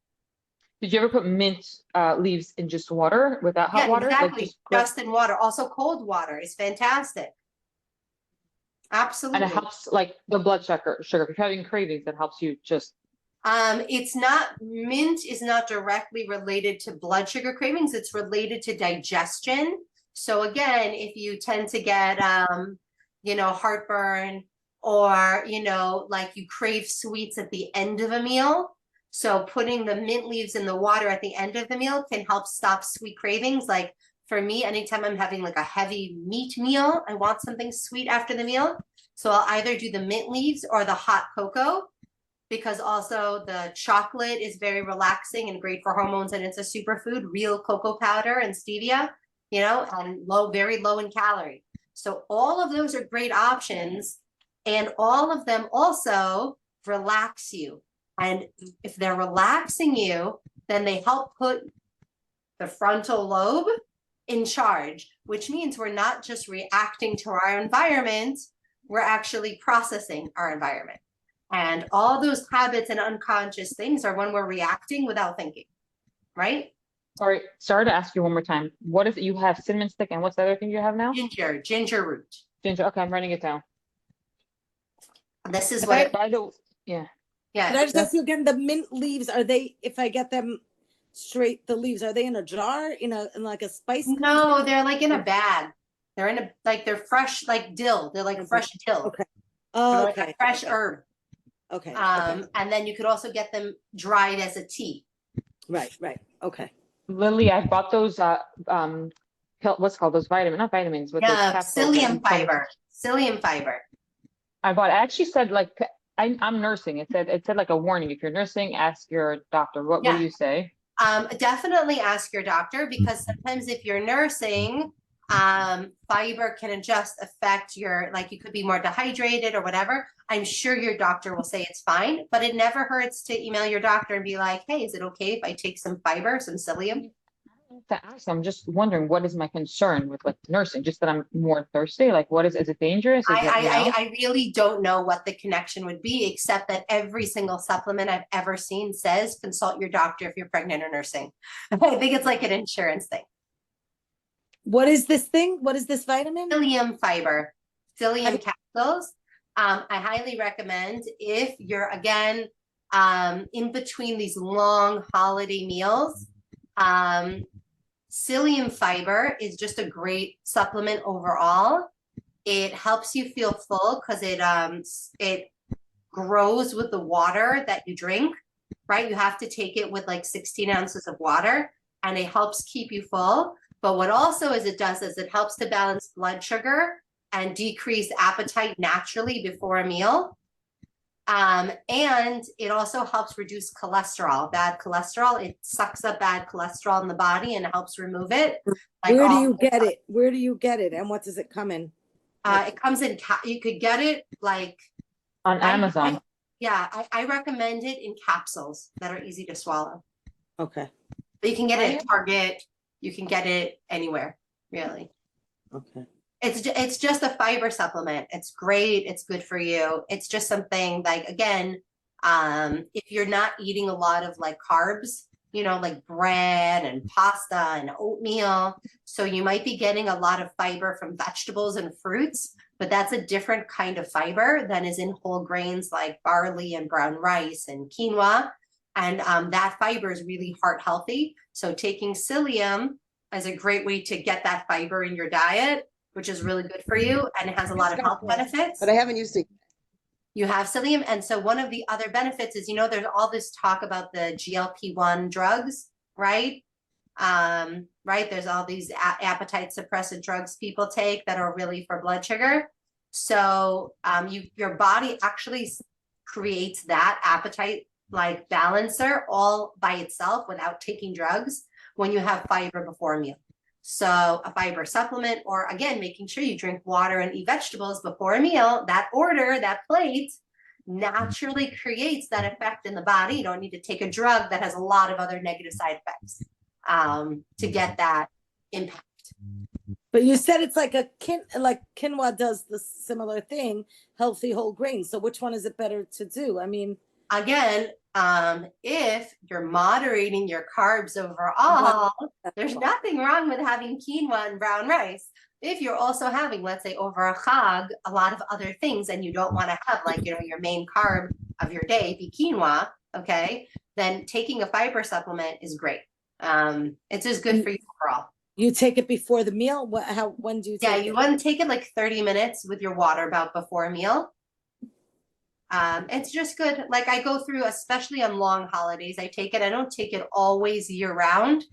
Did you ever put mint leaves in just water without hot Yeah, water? Like exactly. grab- Just in water. Also cold water is fantastic. and Absolutely. it helps like the blood sugar. If you're having cravings, that helps you just It's not, mint is not directly related to blood sugar cravings. It's related to digestion. So again, if you tend to get, heartburn, or, like you crave sweets at the end of a meal. So putting the mint leaves in the water at the end of the meal can help stop sweet cravings. Like for me, anytime I'm having like a heavy meat meal, I want something sweet after the meal. So I'll either do the mint leaves or the hot cocoa, because also the chocolate is very relaxing and great for hormones, and it's a superfood, real cocoa powder and stevia, and very low in calorie. So all of those are great options, and all of them also relax you. And if they're relaxing you, then they help put the frontal lobe in charge, which means we're not just reacting to our environment, we're actually processing our environment. And all those habits and unconscious things are when we're reacting without thinking, right? sorry to ask you one more time. What is it you have? Cinnamon stick, and what's the other thing you have now? Ginger root. Ginger. Okay, I'm writing it down. This is By, what, by the yeah. Can I just ask you again? The mint leaves, are they, if I get them straight, the leaves, are they in a jar, in like a spice? no, they're like in a bag. They're in they're fresh, like dill. They're like fresh dill. Okay. They're like a Okay. fresh Okay. herb. Okay. And then you could also get them dried as a tea. Right. Okay. Lily, I bought those what's called those not vitamins, but those Yeah, capsules. psyllium fiber. Psyllium fiber. I bought. I actually said like I'm nursing. It said like a warning. If you're nursing, ask your doctor. What do you say? Definitely ask your doctor, because sometimes if you're nursing, fiber can just affect like you could be more dehydrated or whatever. I'm sure your doctor will say it's fine, but it never hurts to email your doctor and be like, hey, is it okay if I take some fiber, some psyllium? To ask. I'm just wondering what is my concern with like nursing, just that I'm more thirsty. Like is it dangerous? I really don't know what the connection would be, except that every single supplement I've ever seen says consult your doctor if you're pregnant or nursing. I think it's like an insurance thing. What is this thing? What is this vitamin? Psyllium fiber, psyllium capsules. I highly recommend if you're, again, in between these long holiday meals. Psyllium fiber is just a great supplement overall. It helps you feel full because it grows with the water that you drink, right? You have to take it with like 16 ounces of water, and it helps keep you full. But what also it does is it helps to balance blood sugar and decrease appetite naturally before a meal. And it also helps reduce cholesterol, bad cholesterol. It sucks up bad cholesterol in the body and helps remove it. Like Where do you get it? Where do you get it? And what does it come in? It comes in, you could get it like on Amazon. I recommend it in capsules that are easy to swallow. Okay. But you can get it at Target. You can get it anywhere, really. Okay. It's just a fiber supplement. It's great. It's good for you. It's just something like, again, if you're not eating a lot of like carbs, like bread and pasta and oatmeal, so you might be getting a lot of fiber from vegetables and fruits, but that's a different kind of fiber than is in whole grains like barley and brown rice and quinoa. And that fiber is really heart healthy. So taking psyllium is a great way to get that fiber in your diet, which is really good for you, and it has a lot of health benefits. But I haven't used it. You have psyllium, and so one of the other benefits is, there's all this talk about the GLP-1 drugs, right? Right, there's all these appetite suppressant drugs people take that are really for blood sugar. So your body actually creates that appetite like balancer all by itself without taking drugs when you have fiber before a meal. So a fiber supplement, or again, making sure you drink water and eat vegetables before a meal, that order, that plate naturally creates that effect in the body. You don't need to take a drug that has a lot of other negative side effects to get that impact. But you said it's like like quinoa does the similar thing, healthy whole grain. So which one is it better to do? I mean, again, if you're moderating your carbs overall, there's nothing wrong with having quinoa and brown rice. If you're also having, let's say, over a chag, a lot of other things, and you don't want to have, like, you know, your main carb of your day be quinoa, okay, then taking a fiber supplement is great. It's just good for you overall. you take it before the meal? When do you take Yeah, it? you want to take it like 30 minutes with your water about before a meal. It's just good. Like, I go through, especially on long holidays, I take it. I don't take it always year round,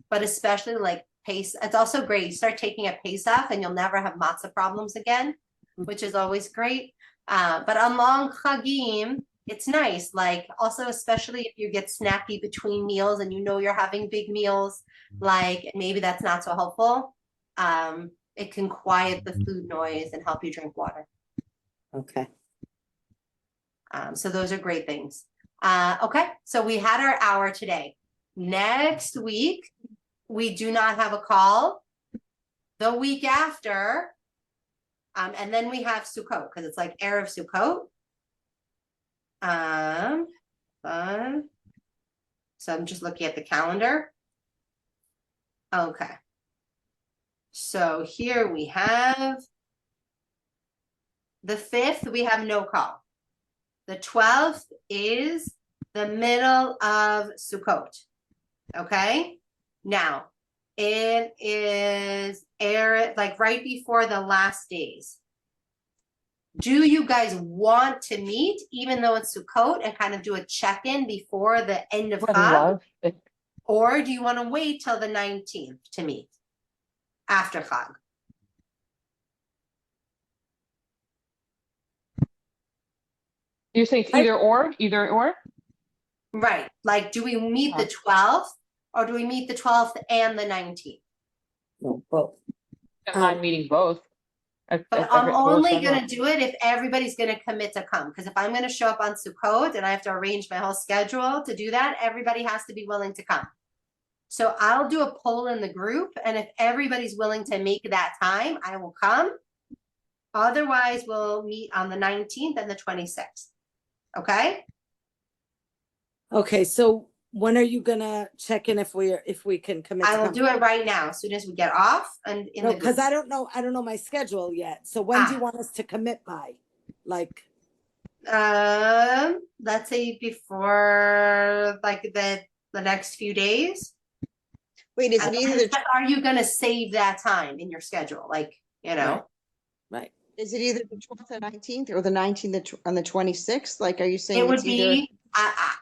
but especially like Pesach. It's also great. You start taking a Pesach and you'll never have matzah problems again, which is always great. But on long chagim, it's nice. Like, also, especially if you get snacky between meals and you know you're having big meals, like maybe that's not so helpful. It can quiet the food noise and help you drink water. Okay. So those are great things. Okay, so we had our hour today. Next week, we do not have a call. The week after, and then we have Sukkot, because it's like Erev Sukkot. So I'm just looking at the calendar. Okay. So here we have the 5th, we have no call. The 12th is the middle of Sukkot. Okay. Now, it is like right before the last days. Do you guys want to meet, even though it's Sukkot, and kind of do a check-in before the end of Would Chag? love it. Or do you want to wait till the 19th to meet after Chag? You're saying it's either or? Right. Like, do we meet the 12th or do we meet the 12th and the 19th? No, both. I'm not meeting both. But I'm only going to do it if everybody's going to commit to come. Because if I'm going to show up on Sukkot and I have to arrange my whole schedule to do that, everybody has to be willing to come. So I'll do a poll in the group. And if everybody's willing to make that time, I will come. Otherwise, we'll meet on the 19th and the 26th. Okay? Okay, so when are you gonna check in if we can commit? I will do it right now, as soon as we get off and in the because group. I don't know my schedule yet. So when do you want us to commit by? Like, let's say before like the next few days. Wait, is it either Are you gonna save that time in your schedule? Like, you know. right. is it either the 12th and 19th or the 19th and the 26th? Like, are you saying It would it's either be,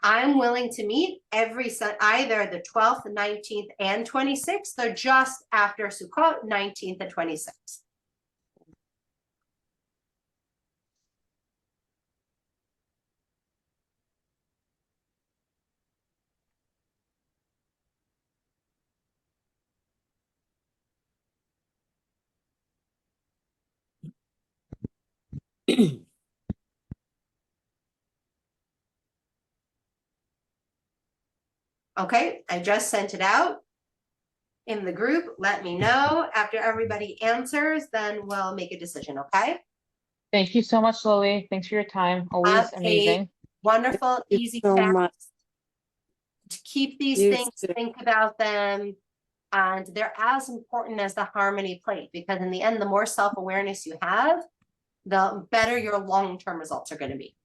I'm willing to meet every either the 12th, 19th, and 26th, or just after Sukkot, 19th and 26th. Okay, I just sent it out in the group. Let me know after everybody answers, then we'll make a decision, okay? Thank you so much, Lily. Thanks for your time. Always amazing. Wonderful, Thank you easy so task. much. To keep these You things, too. think about them, and they're as important as the harmony plate, because in the end, the more self-awareness you have, the better your long-term results are going to be.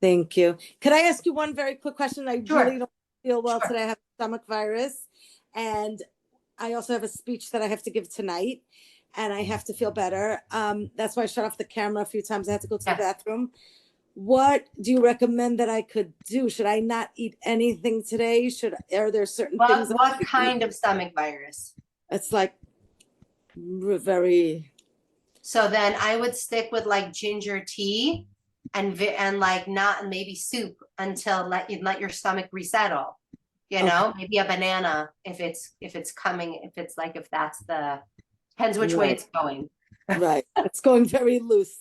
Thank you. Could I ask you one very quick question? I Sure. really don't feel well Sure. today. I have stomach virus, and I also have a speech that I have to give tonight, and I have to feel better. That's why I shut off the camera a few times. I had to go to the bathroom. What do you recommend that I could do? Should I not eat anything today? Are there certain things? What kind of stomach virus? It's like very. So then I would stick with like ginger tea and like not maybe soup until let your stomach resettle. You Okay. know, maybe a banana if it's coming, if that's the depends which way Right. it's going. Right. It's going very loose.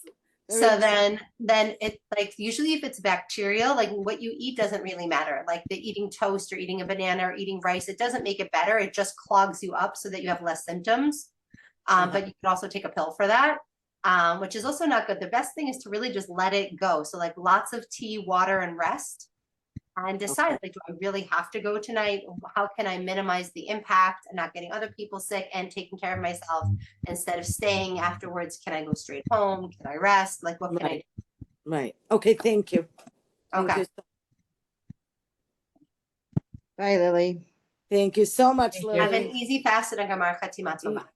Very So loose. then it like usually if it's bacterial, like what you eat doesn't really matter. Like the eating toast or eating a banana or eating rice, it doesn't make it better. It just clogs you up so that you have less symptoms. But you can also take a pill for that, which is also not good. The best thing is to really just let it go. So like lots of tea, water, and rest. And decide, like, do I really have to go tonight? How can I minimize the impact and not getting other people sick and taking care of myself instead of staying afterwards? Can I go straight home? Can I rest? Like, what can I Right. Right. Okay. Thank you. do? Thank Okay. you. Bye, Lily. Thank you so much, Thank you. Have an Lily. easy fast and a gamar chatima tova.